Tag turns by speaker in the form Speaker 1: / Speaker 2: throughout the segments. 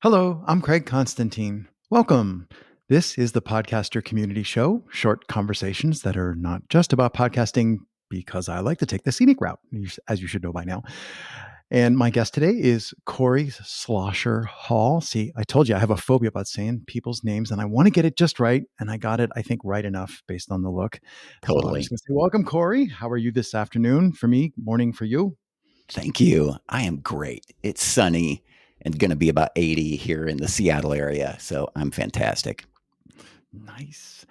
Speaker 1: Hello, I'm Craig Constantine. Welcome. This is the Podcaster Community Show, short conversations that are not just about podcasting because I like to take the scenic route, as you should know by now. And my guest today is Corey Schlosser-Hall. See, I told you I have a phobia about saying people's names and I want to get it just right. And I got it, I think, right enough based on the look. So I'm just
Speaker 2: Totally.
Speaker 1: going to say, welcome, Corey. How are you this afternoon for me, morning for you?
Speaker 2: Thank you. I am great. It's sunny and going to be about 80 here in the Seattle area. So I'm fantastic.
Speaker 1: Nice.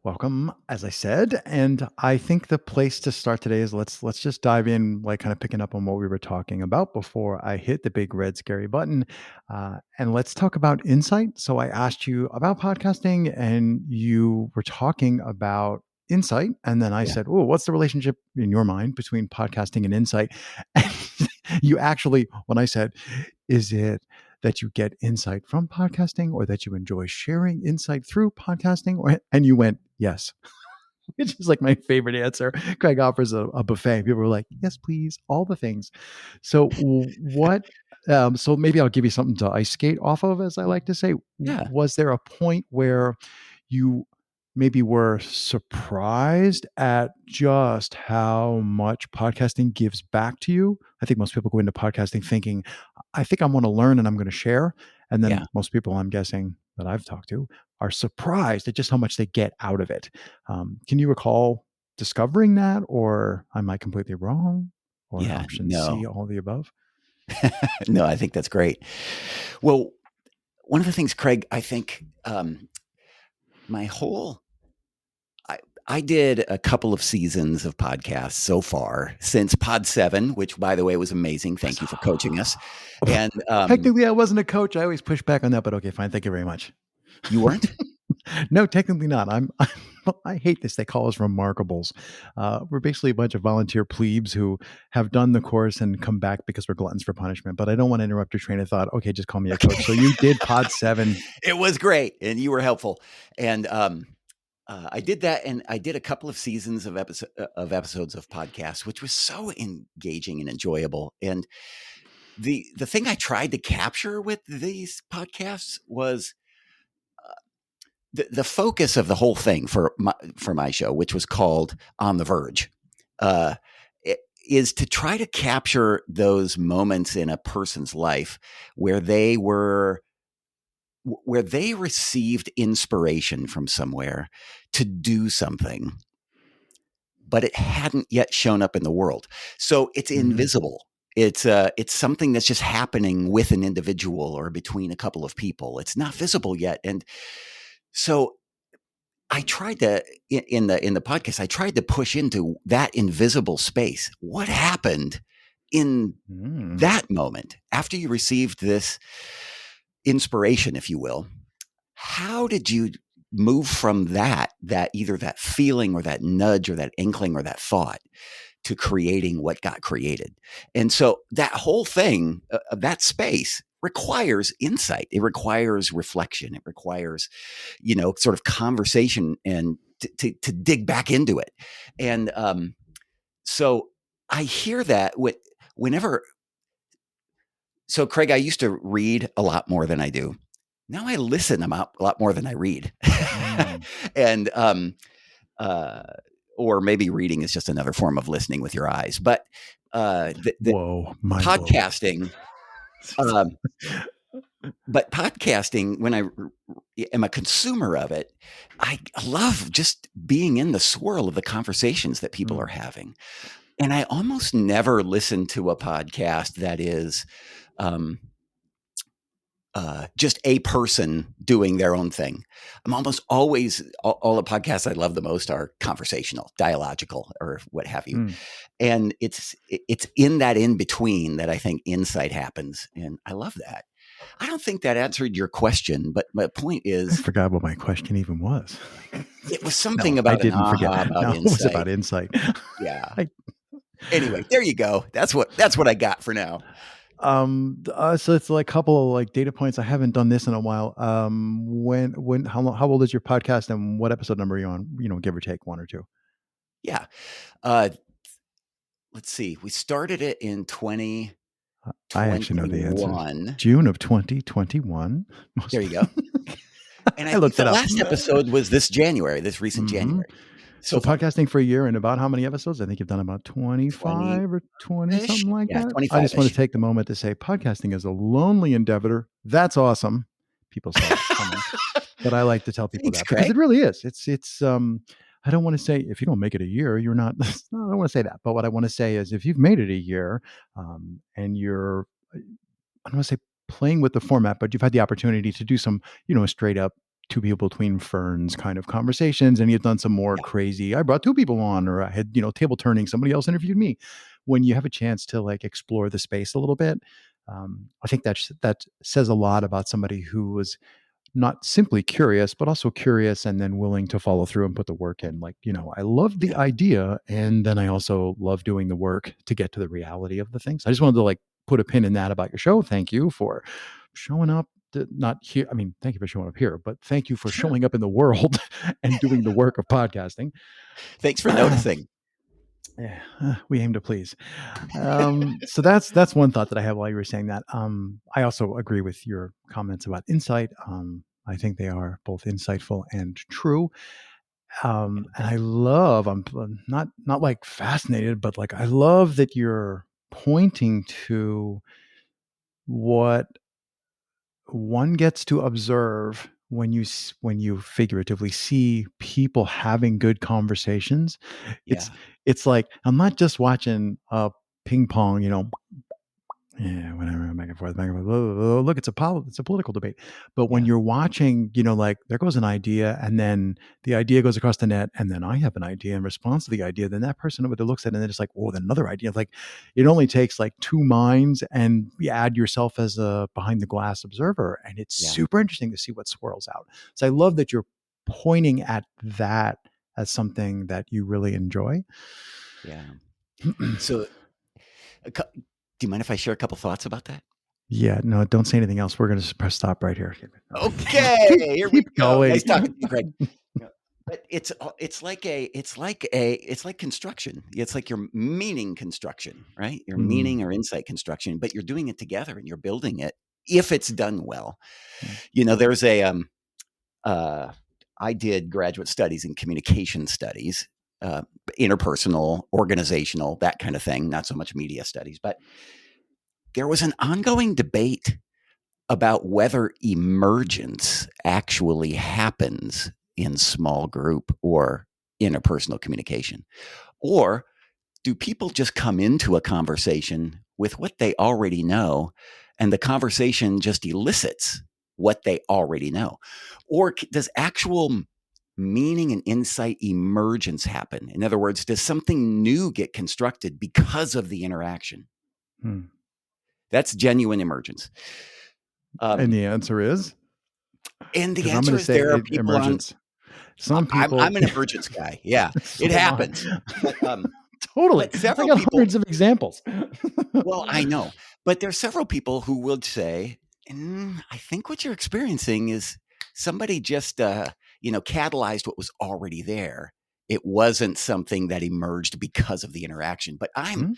Speaker 1: Welcome, as I said, and I think the place to start today is let's just dive in, like kind of picking up on what we were talking about before I hit the big red scary button, and let's talk about insight. So I asked you about podcasting, and you were talking about insight, and then I
Speaker 2: Yeah.
Speaker 1: said, "Oh, what's the relationship in your mind between podcasting and insight?" And you actually, when I said, "Is it?" that you get insight from podcasting or that you enjoy sharing insight through podcasting and you went yes, which is like my favorite answer. Craig offers a buffet. People were like, yes, please, all the things. So what so maybe I'll give you something to ice skate off of, as I like to say.
Speaker 2: Yeah.
Speaker 1: Was there a point where you maybe were surprised at just how much podcasting gives back to you? I think most people go into podcasting thinking, I think I want to learn and I'm going to share. And then
Speaker 2: Yeah.
Speaker 1: most people I'm guessing that I've talked to are surprised at just how much they get out of it. Can you recall discovering that, or am I completely wrong? Or
Speaker 2: Yeah.
Speaker 1: option C,
Speaker 2: No,
Speaker 1: all the above?
Speaker 2: no, I think that's great. Well, one of the things, Craig, I think my whole, I, I did a couple of seasons of podcasts so far since Pod 7, which, by the way, was amazing. Thank you for coaching us. And
Speaker 1: Technically, I wasn't a coach. I always push back on that, but okay, fine. Thank you very much.
Speaker 2: you weren't?
Speaker 1: No, technically not. I hate this. They call us remarkables. We're basically a bunch of volunteer plebes who have done the course and come back because we're gluttons for punishment. But I don't want to interrupt your train of thought. Okay, just call me a coach. So you did Pod 7.
Speaker 2: It was great. And you were helpful. And I did that, and I did a couple of seasons of episodes of podcasts, which was so engaging and enjoyable. And the thing I tried to capture with these podcasts was the focus of the whole thing for my show, which was called On the Verge, uh, is to try to capture those moments in a person's life where they received inspiration from somewhere to do something, but it hadn't yet shown up in the world. So it's
Speaker 1: Mhm.
Speaker 2: invisible. It's something that's just happening with an individual or between a couple of people. It's not visible yet. And so I tried to in the podcast, I tried to push into that invisible space. What happened in
Speaker 1: Mm.
Speaker 2: that moment after you received this inspiration, if you will? How did you move from that either that feeling or that nudge or that inkling or that thought to creating what got created? And so that whole thing, that space requires insight. It requires reflection. It requires, sort of conversation and to dig back into it. And so I hear that whenever. So Craig, I used to read a lot more than I do. Now I listen a lot more than I read.
Speaker 1: Mm.
Speaker 2: And uh, or maybe reading is just another form of listening with your eyes. But the
Speaker 1: Whoa, mind blown.
Speaker 2: podcasting, um, when I am a consumer of it, I love just being in the swirl of the conversations that people are
Speaker 1: Mm.
Speaker 2: having. And I almost never listen to a podcast that is um, just a person doing their own thing. I'm almost always all the podcasts I love the most are conversational, dialogical, or what have you.
Speaker 1: Mm.
Speaker 2: And it's in that in between that I think insight happens, and I love that. I don't think that answered your question, but my point
Speaker 1: I
Speaker 2: is,
Speaker 1: forgot what my question even was.
Speaker 2: it was
Speaker 1: No,
Speaker 2: something
Speaker 1: I
Speaker 2: about an
Speaker 1: didn't forget.
Speaker 2: aha about
Speaker 1: No, it was
Speaker 2: insight.
Speaker 1: about insight.
Speaker 2: Yeah.
Speaker 1: I,
Speaker 2: Anyway, there you go. That's what I got for now.
Speaker 1: so it's like a couple of like data points. I haven't done this in a while. How old is your podcast and what episode number are you on? Give or take one or two.
Speaker 2: Yeah. Uh, let's see. We started it in 2019.
Speaker 1: I actually know the answer.
Speaker 2: 21.
Speaker 1: June of 2021.
Speaker 2: There you go. And I
Speaker 1: I
Speaker 2: think
Speaker 1: looked
Speaker 2: the
Speaker 1: it up.
Speaker 2: last episode was this January, this recent
Speaker 1: hmm
Speaker 2: January.
Speaker 1: So
Speaker 2: So far,
Speaker 1: podcasting for a year and about how many episodes? I think you've done about
Speaker 2: 20
Speaker 1: 25 or 20,
Speaker 2: ish.
Speaker 1: something like
Speaker 2: Yeah,
Speaker 1: that. I just want to
Speaker 2: 25-ish.
Speaker 1: take the moment to say podcasting is a lonely endeavor. That's awesome. People saw that coming. But I like to tell people
Speaker 2: Thanks,
Speaker 1: that because
Speaker 2: Craig.
Speaker 1: it really is. It's I don't want to say if you don't make it a year, you're not no, I don't want to say that. But what I want to say is if you've made it a year, and you're I don't want to say playing with the format, but you've had the opportunity to do some, straight up two people between ferns kind of conversations, and you've done some more
Speaker 2: Yeah,
Speaker 1: crazy. I brought two people on, or I had, table turning. Somebody else interviewed me. When you have a chance to like explore the space a little bit, I think that says a lot about somebody who was not simply curious, but also curious and then willing to follow through and put the work in. Like, I love the
Speaker 2: yeah.
Speaker 1: idea. And then I also love doing the work to get to the reality of the things. I just wanted to like put a pin in that about your show. Thank you for showing up. Not here. I mean, thank you for showing up here, but thank you for
Speaker 2: Sure.
Speaker 1: showing up in the world and doing the work of podcasting.
Speaker 2: Thanks for noticing.
Speaker 1: Yeah, we aim to please. So that's one thought that I have while you were saying that. I also agree with your comments about insight. I think they are both insightful and true. And I love. I'm not like fascinated, but like I love that you're pointing to what one gets to observe when when you figuratively see people having good conversations. It's
Speaker 2: Yeah,
Speaker 1: it's like I'm not just watching ping pong, yeah, whatever, back and forth, back and forth. Look, it's a political debate. But when
Speaker 2: yeah,
Speaker 1: you're watching, like there goes an idea, and then the idea goes across the net, and then I have an idea in response to the idea. Then that person over there looks at it, and then it's like, oh, then another idea. Like it only takes like two minds, and you add yourself as a behind the glass observer, and it's
Speaker 2: yeah,
Speaker 1: super interesting to see what swirls out. So I love that you're pointing at that as something that you really enjoy.
Speaker 2: yeah. So, do you mind if I share a couple thoughts about that?
Speaker 1: Yeah, no, don't say anything else. We're going to press stop right here.
Speaker 2: Okay,
Speaker 1: keep,
Speaker 2: here we
Speaker 1: keep
Speaker 2: go.
Speaker 1: going.
Speaker 2: Nice talking to you, Greg. Yeah, but it's like construction. It's like your meaning construction, right? Your
Speaker 1: Mm,
Speaker 2: meaning or insight construction, but you're doing it together and you're building it if it's done well.
Speaker 1: mm,
Speaker 2: There's a uh, I did graduate studies in communication studies, uh, interpersonal, organizational, that kind of thing. Not so much media studies, but there was an ongoing debate about whether emergence actually happens in small group or interpersonal communication. Or do people just come into a conversation with what they already know and the conversation just elicits what they already know? Or does actual meaning and insight emergence happen? In other words, does something new get constructed because of the interaction?
Speaker 1: mm.
Speaker 2: That's genuine emergence.
Speaker 1: And
Speaker 2: Um,
Speaker 1: the answer is
Speaker 2: and the
Speaker 1: because I'm going
Speaker 2: answer
Speaker 1: to
Speaker 2: is
Speaker 1: say
Speaker 2: there are people on.
Speaker 1: emergence. Some
Speaker 2: I'm
Speaker 1: people,
Speaker 2: an emergence guy. Yeah,
Speaker 1: so
Speaker 2: it
Speaker 1: am I.
Speaker 2: happens. But
Speaker 1: Totally.
Speaker 2: but
Speaker 1: I
Speaker 2: several
Speaker 1: got
Speaker 2: people.
Speaker 1: hundreds of examples.
Speaker 2: Well, I know, but there's several people who would say, I think what you're experiencing is somebody just catalyzed what was already there. It wasn't something that emerged because of the interaction. But I'm
Speaker 1: Hmm?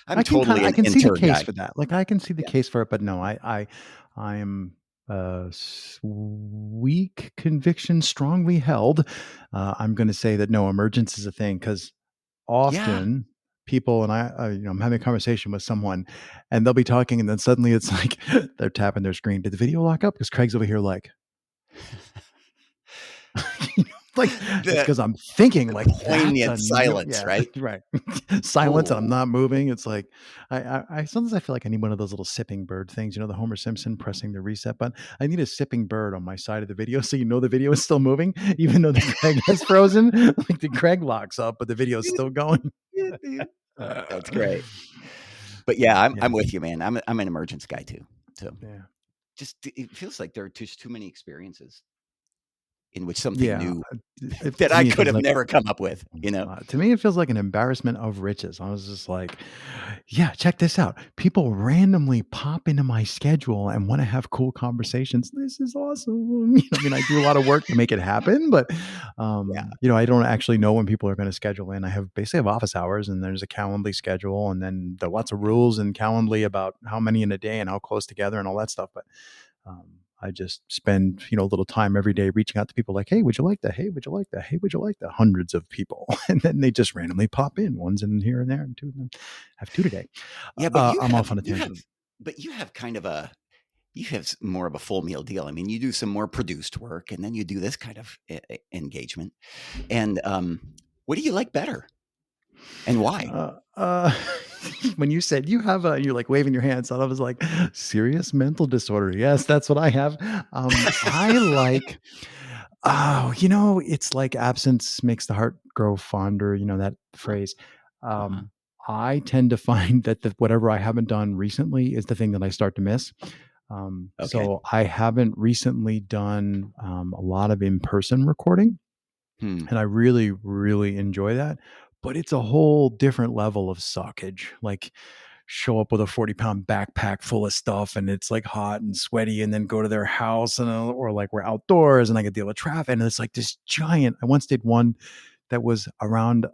Speaker 2: I'm totally
Speaker 1: I
Speaker 2: an
Speaker 1: can see the
Speaker 2: inter
Speaker 1: case
Speaker 2: guy.
Speaker 1: for that. Like I can see the
Speaker 2: Yeah,
Speaker 1: case for it, but no, I am weak conviction, strongly held. I'm going to say that no, emergence is a thing because
Speaker 2: yeah.
Speaker 1: often people and I'm having a conversation with someone, and they'll be talking, and then suddenly it's like they're tapping their screen. Did the video lock up? Because Craig's over here like. Like it's
Speaker 2: The
Speaker 1: because I'm thinking
Speaker 2: the
Speaker 1: like that's a
Speaker 2: poignant
Speaker 1: no,
Speaker 2: silence,
Speaker 1: yeah,
Speaker 2: right?
Speaker 1: right. Silence and I'm
Speaker 2: Oh,
Speaker 1: not moving. It's like I sometimes I feel like I need one of those little sipping bird things, the Homer Simpson pressing the reset button. I need a sipping bird on my side of the video so the video is still moving, even though the Craig has frozen. Like the Craig locks up, but the video is still going.
Speaker 2: that's great. But yeah, I'm
Speaker 1: Yeah,
Speaker 2: with you, man. I'm an emergence guy too. So
Speaker 1: yeah.
Speaker 2: just it feels like there are just too many experiences in which something
Speaker 1: Yeah,
Speaker 2: new that
Speaker 1: to
Speaker 2: I
Speaker 1: me, it
Speaker 2: could
Speaker 1: feels
Speaker 2: have
Speaker 1: like
Speaker 2: never come up with, you know?
Speaker 1: to me, it feels like an embarrassment of riches. I was just like, yeah, check this out. People randomly pop into my schedule and want to have cool conversations. This is awesome. I mean, I do a lot of work to make it happen, but
Speaker 2: Yeah.
Speaker 1: I don't actually know when people are going to schedule in. I have basically have office hours, and there's a Calendly schedule, and then there are lots of rules in Calendly about how many in a day and how close together and all that stuff. But I just spend, a little time every day reaching out to people like, hey, would you like that? Hey, would you like that? Hey, would you like that? Hundreds of people. And then they just randomly pop in. One's in here and there, and two of them. I have two today.
Speaker 2: Yeah, but
Speaker 1: I'm off on a tangent.
Speaker 2: you have kind of you have more of a full meal deal. I mean, you do some more produced work, and then you do this kind of engagement. And what do you like better, and why?
Speaker 1: When you said you have you're like waving your hands, I was like, serious mental disorder. Yes, that's what I have. I like, it's like absence makes the heart grow fonder, that
Speaker 2: Huh.
Speaker 1: phrase.
Speaker 2: Uh-huh.
Speaker 1: I tend to find that whatever I haven't done recently is the thing that I start to miss.
Speaker 2: Okay.
Speaker 1: So I haven't recently done a lot of in-person recording,
Speaker 2: Hmm.
Speaker 1: and I really, really enjoy that. But it's a whole different level of suckage. Like, show up with a 40-pound backpack full of stuff, and it's like hot and sweaty, and then go to their house, or like we're outdoors and I could deal with traffic. And it's like this giant. I once did one that was around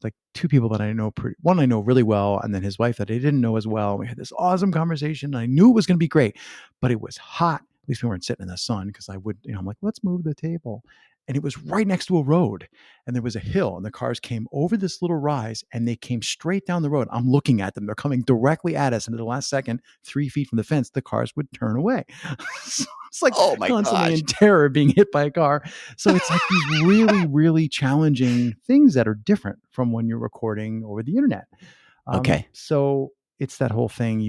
Speaker 1: like two people that I know one I know really well, and then his wife that I didn't know as well. We had this awesome conversation. I knew it was going to be great, but it was hot. At least we weren't sitting in the sun, because I would, I'm like, let's move the table. And it was right next to a road, and there was a hill, and the cars came over this little rise, and they came straight down the road. I'm looking at them. They're coming directly at us. And at the last second, 3 feet from the fence, the cars would turn away. So it's like
Speaker 2: Oh my
Speaker 1: constantly
Speaker 2: gosh.
Speaker 1: in terror being hit by a car. So it's like these really, really challenging things that are different from when you're recording over the internet.
Speaker 2: Okay.
Speaker 1: So it's that whole thing.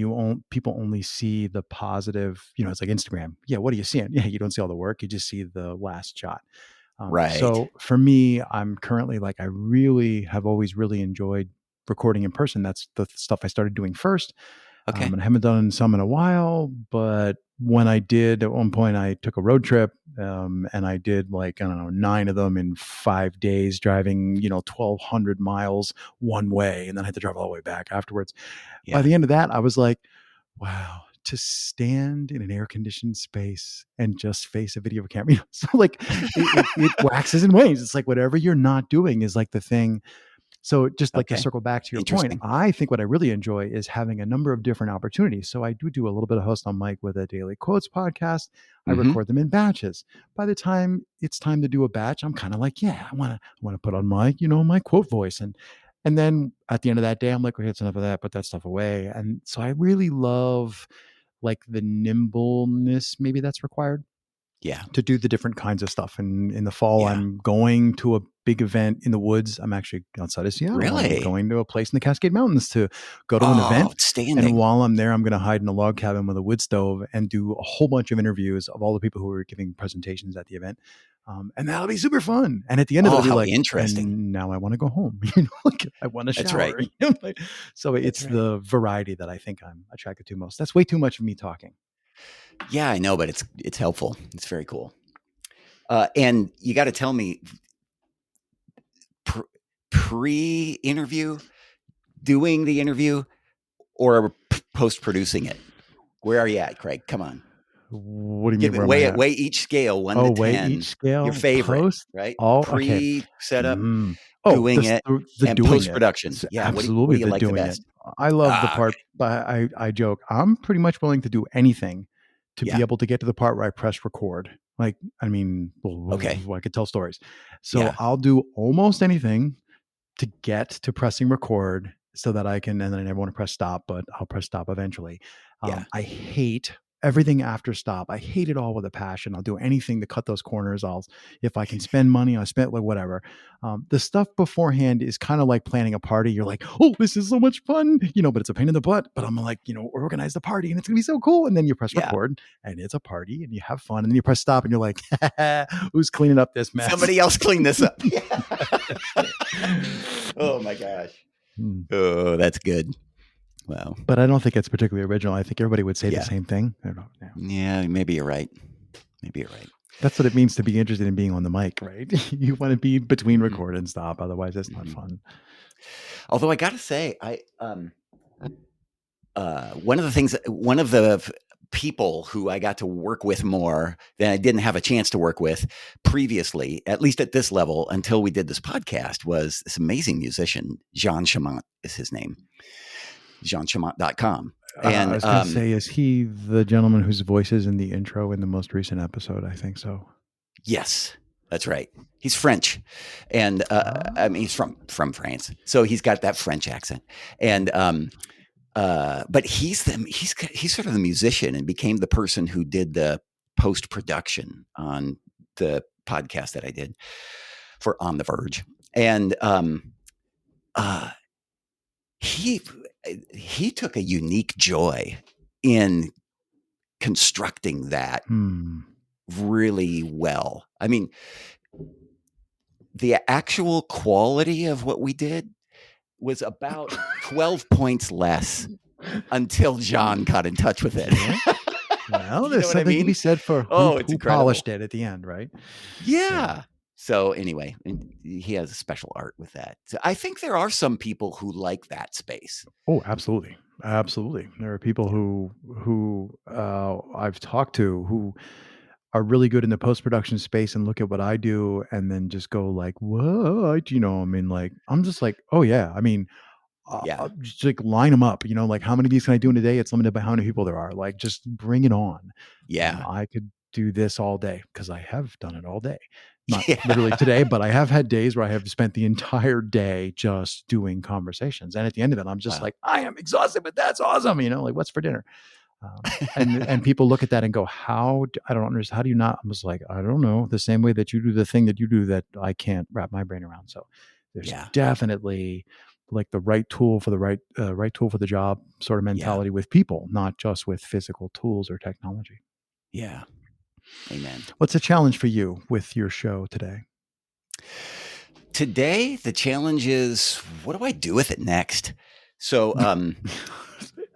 Speaker 1: People only see the positive. It's like Instagram. Yeah, what are you seeing? Yeah, you don't see all the work. You just see the last shot.
Speaker 2: Right.
Speaker 1: So for me, I'm currently like, I really have always really enjoyed recording in person. That's the stuff I started doing first.
Speaker 2: Okay.
Speaker 1: And I haven't done some in a while, but when I did, at one point I took a road trip, and I did, like, I don't know, 9 of them in 5 days, driving, 1,200 miles one way. And then I had to drive all the way back afterwards. By
Speaker 2: Yeah.
Speaker 1: the end of that, I was like, wow, to stand in an air conditioned space and just face a video camera. So like it waxes and wanes. It's like whatever you're not doing is like the thing. So just like to
Speaker 2: Okay.
Speaker 1: circle back to your point,
Speaker 2: Interesting.
Speaker 1: I think what I really enjoy is having a number of different opportunities. So I do a little bit of host on mic with a daily quotes podcast. I
Speaker 2: Mm-hmm.
Speaker 1: record them in batches. By the time it's time to do a batch, I'm kind of like, yeah, I want to put on my, my quote voice. And then at the end of that day, I'm like, okay, it's enough of that, put that stuff away. And so I really love like the nimbleness maybe that's required
Speaker 2: Yeah.
Speaker 1: to do the different kinds of stuff. And in the fall,
Speaker 2: Yeah.
Speaker 1: I'm going to a big event in the woods. I'm actually outside of Seattle. I'm
Speaker 2: Really?
Speaker 1: going to a place in the Cascade Mountains to go to an
Speaker 2: Oh,
Speaker 1: event. And
Speaker 2: outstanding.
Speaker 1: while I'm there, I'm going to hide in a log cabin with a wood stove and do a whole bunch of interviews of all the people who are giving presentations at the event. And that'll be super fun. And at the end of it,
Speaker 2: Oh,
Speaker 1: I'll be
Speaker 2: how
Speaker 1: like,
Speaker 2: interesting.
Speaker 1: and now I want to go home. Like I want to
Speaker 2: That's right.
Speaker 1: shower. So
Speaker 2: That's
Speaker 1: it's
Speaker 2: right.
Speaker 1: the variety that I think I'm attracted to most. That's way too much of me talking.
Speaker 2: Yeah, I know, but it's helpful. It's very cool. And you got to tell me, pre-interview, doing the interview, or post-producing it? Where are you at, Craig? Come on.
Speaker 1: What do you mean?
Speaker 2: Give it
Speaker 1: Where am I at?
Speaker 2: weigh each scale 1 to
Speaker 1: Oh, weigh each
Speaker 2: 10. Your
Speaker 1: scale,
Speaker 2: favorite,
Speaker 1: post,
Speaker 2: right?
Speaker 1: all okay.
Speaker 2: Pre-setup,
Speaker 1: Oh,
Speaker 2: doing it,
Speaker 1: the
Speaker 2: and
Speaker 1: doing it.
Speaker 2: post-production.
Speaker 1: It's
Speaker 2: Yeah, what
Speaker 1: absolutely
Speaker 2: do you
Speaker 1: the
Speaker 2: like the
Speaker 1: doing it.
Speaker 2: best?
Speaker 1: I love the
Speaker 2: Ah,
Speaker 1: part,
Speaker 2: okay.
Speaker 1: but I joke. I'm pretty much willing to do anything to be
Speaker 2: Yeah.
Speaker 1: able to get to the part where I press record. Like, I mean,
Speaker 2: Okay.
Speaker 1: I could tell stories. So
Speaker 2: Yeah.
Speaker 1: I'll do almost anything to get to pressing record so that I can, and then I never want to press stop, but I'll press stop eventually.
Speaker 2: Yeah.
Speaker 1: I hate everything after stop. I hate it all with a passion. I'll do anything to cut those corners. If I can spend money, I'll spend like whatever. The stuff beforehand is kind of like planning a party. You're like, oh, this is so much fun, but it's a pain in the butt. But I'm like, organize the party and it's gonna be so cool. And then you press
Speaker 2: Yeah.
Speaker 1: record and it's a party and you have fun. And then you press stop and you're like, who's cleaning up this mess?
Speaker 2: Somebody else clean this up. Oh my gosh. Oh, that's good. Wow.
Speaker 1: But I don't think it's particularly original. I think everybody would say the same thing. I don't know.
Speaker 2: Yeah, maybe you're right. Maybe you're right.
Speaker 1: That's what it means to be interested in being on the mic, right? You want to be between
Speaker 2: Mhm.
Speaker 1: record and stop. Otherwise, that's not
Speaker 2: Mhm.
Speaker 1: fun.
Speaker 2: Although I got to say, one of the people who I got to work with more than I didn't have a chance to work with previously, at least at this level, until we did this podcast, was this amazing musician, Jean Chamont is his name, jeanchamont.com.
Speaker 1: I
Speaker 2: And
Speaker 1: was going to say, is he the gentleman whose voice is in the intro in the most recent episode? I think so.
Speaker 2: yes, that's right. He's French, and I mean he's
Speaker 1: Ah.
Speaker 2: from France, so he's got that French accent. And but he's sort of the musician and became the person who did the post production on the podcast that I did for On the Verge, and uh, he he took a unique joy in constructing that
Speaker 1: Hmm.
Speaker 2: really well. I mean, the actual quality of what we did was about 12 points less until John got in touch with it.
Speaker 1: Yeah. Well,
Speaker 2: You
Speaker 1: there's
Speaker 2: know what I
Speaker 1: something to
Speaker 2: mean?
Speaker 1: be said for
Speaker 2: Oh, it's
Speaker 1: who
Speaker 2: incredible.
Speaker 1: polished it at the end, right? Yeah.
Speaker 2: Yeah. So anyway, he has a special art with that. So I think there are some people who like that space.
Speaker 1: Oh, absolutely, absolutely. There are people
Speaker 2: Yeah.
Speaker 1: who I've talked to who are really good in the post production space and look at what I do and then just go like, "What?" You know, I mean, like I'm just like, "Oh yeah." I mean,
Speaker 2: Yeah.
Speaker 1: just like line them up. You know, like how many of these can I do in a day? It's limited by how many people there are. Like, just bring it on.
Speaker 2: Yeah.
Speaker 1: I could do this all day because I have done it all day. Not
Speaker 2: Yeah.
Speaker 1: literally today, but I have had days where I have spent the entire day just doing conversations. And at the end of it, I'm just
Speaker 2: Wow.
Speaker 1: like, I am exhausted, but that's awesome. You know, like what's for dinner? And people look at that and go, I don't understand. How do you not? I was like, I don't know. The same way that you do the thing that you do that I can't wrap my brain around. So there's
Speaker 2: Yeah.
Speaker 1: definitely like the right tool for the right tool for the job sort of
Speaker 2: Yeah.
Speaker 1: mentality with people, not just with physical tools or technology.
Speaker 2: Yeah. Amen.
Speaker 1: What's a challenge for you with your show today?
Speaker 2: Today, the challenge is what do I do with it next? So,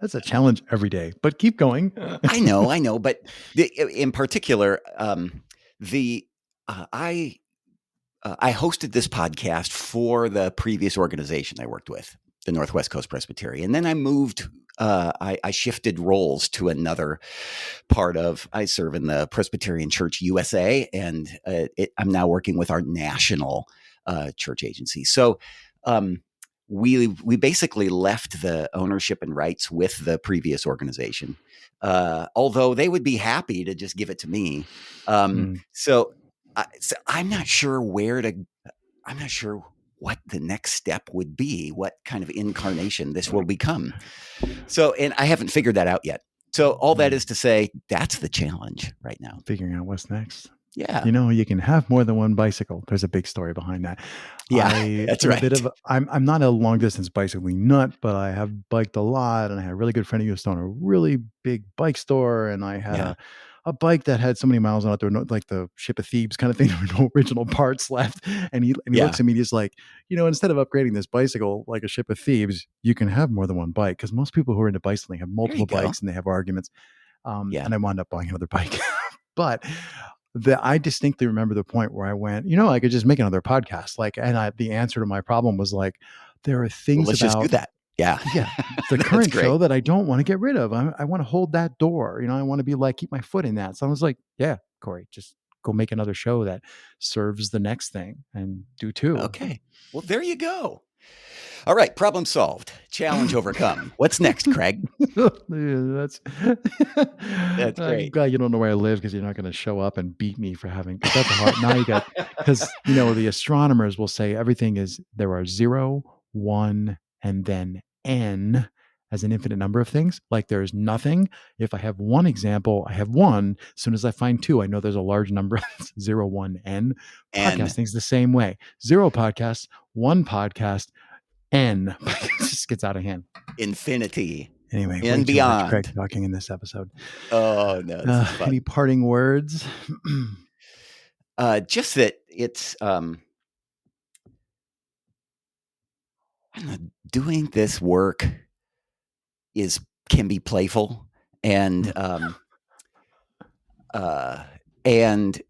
Speaker 1: That's a challenge every day, but keep going.
Speaker 2: I know, but in particular, the I hosted this podcast for the previous organization I worked with, the Northwest Coast Presbytery, and then I moved. I shifted roles to another part of. I serve in the Presbyterian Church USA, and I'm now working with our national church agency. So we basically left the ownership and rights with the previous organization, although they would be happy to just give it to me.
Speaker 1: Mm.
Speaker 2: So I'm not sure where to. I'm not sure what the next step would be, what kind of incarnation this will become. So, and I haven't figured that out yet. So all that is to say, that's the challenge right now.
Speaker 1: Figuring out what's next.
Speaker 2: Yeah.
Speaker 1: You know, you can have more than one bicycle. There's a big story behind that.
Speaker 2: Yeah,
Speaker 1: I
Speaker 2: that's
Speaker 1: am a bit
Speaker 2: right.
Speaker 1: of I'm not a long distance bicycling nut, but I have biked a lot, and I had a really good friend who used to own a really big bike store, and I had
Speaker 2: Yeah.
Speaker 1: a bike that had so many miles on it. There were no, like the ship of Thebes kind of thing. There were no original parts left. And he
Speaker 2: Yeah.
Speaker 1: looks at me and he's like, you know, instead of upgrading this bicycle like a ship of Thebes, you can have more than one bike because most people who are into bicycling have
Speaker 2: There you
Speaker 1: multiple
Speaker 2: go.
Speaker 1: bikes and they have arguments.
Speaker 2: Yeah.
Speaker 1: And I wound up buying another bike. But I distinctly remember the point where I went, I could just make another podcast. Like, and the answer to my problem was like, there are
Speaker 2: Well,
Speaker 1: things
Speaker 2: let's just do
Speaker 1: about,
Speaker 2: that. Yeah.
Speaker 1: yeah, the
Speaker 2: That's
Speaker 1: current
Speaker 2: great.
Speaker 1: show that I don't want to get rid of. I want to hold that door. I want to be like, keep my foot in that. So I was like, yeah, Corey, just go make another show that serves the next thing and do two.
Speaker 2: Okay. Well, there you go. All right. Problem solved. Challenge overcome. What's next, Craig?
Speaker 1: Yeah, that's
Speaker 2: That's
Speaker 1: I'm
Speaker 2: great.
Speaker 1: glad you don't know where I live because you're not going to show up and beat me for having because that's a hard now you got because the astronomers will say everything is there are 0, 1, and then n as an infinite number of things. Like there's nothing. If I have one example, I have one. As soon as I find two, I know there's a large number. 0, 1, n.
Speaker 2: And
Speaker 1: Podcasting's the same way. 0 podcasts, 1 podcast, n. It just gets out of hand.
Speaker 2: infinity
Speaker 1: Anyway, way
Speaker 2: and
Speaker 1: too much Craig
Speaker 2: beyond.
Speaker 1: talking in this episode.
Speaker 2: Oh, no, this is
Speaker 1: Any
Speaker 2: fun.
Speaker 1: parting words?
Speaker 2: Just that it's, I don't know, doing this work can be playful and, and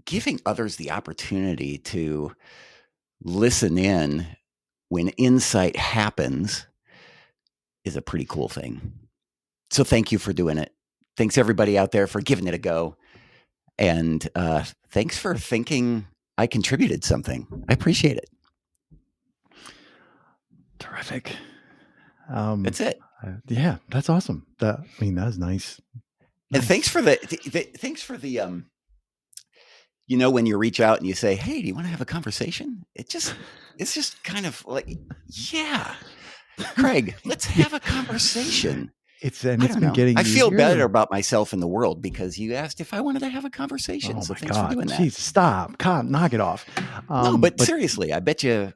Speaker 2: giving others the opportunity to listen in when insight happens is a pretty cool thing. So thank you for doing it. Thanks everybody out there for giving it a go. And thanks for thinking I contributed something. I appreciate it.
Speaker 1: Terrific.
Speaker 2: That's it.
Speaker 1: Yeah, that's awesome. That's nice.
Speaker 2: And thanks for the when you reach out and you say, "Hey, do you want to have a conversation?" It's just kind of like, yeah, Craig, let's have a conversation.
Speaker 1: It's
Speaker 2: I
Speaker 1: been
Speaker 2: don't know.
Speaker 1: getting
Speaker 2: I feel
Speaker 1: easier.
Speaker 2: better about myself in the world because you asked if I wanted to have a conversation.
Speaker 1: Oh
Speaker 2: So
Speaker 1: my
Speaker 2: thanks for
Speaker 1: God.
Speaker 2: doing that.
Speaker 1: Jeez, stop. God, knock it off.
Speaker 2: No, but seriously, I bet you.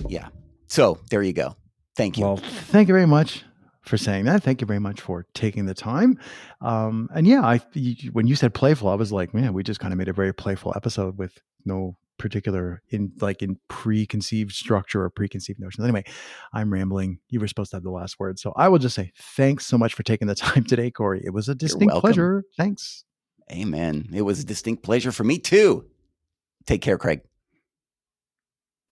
Speaker 2: Yeah. So there you go. Thank you.
Speaker 1: Well, thank you very much for saying that. Thank you very much for taking the time. And yeah, when you said playful, I was like, man, we just kind of made a very playful episode with no particular in preconceived structure or preconceived notions. Anyway, I'm rambling. You were supposed to have the last word. So I will just say thanks so much for taking the time today, Corey. It was a distinct pleasure. Thanks.
Speaker 2: Amen. It was a distinct pleasure for me too. Take care, Craig.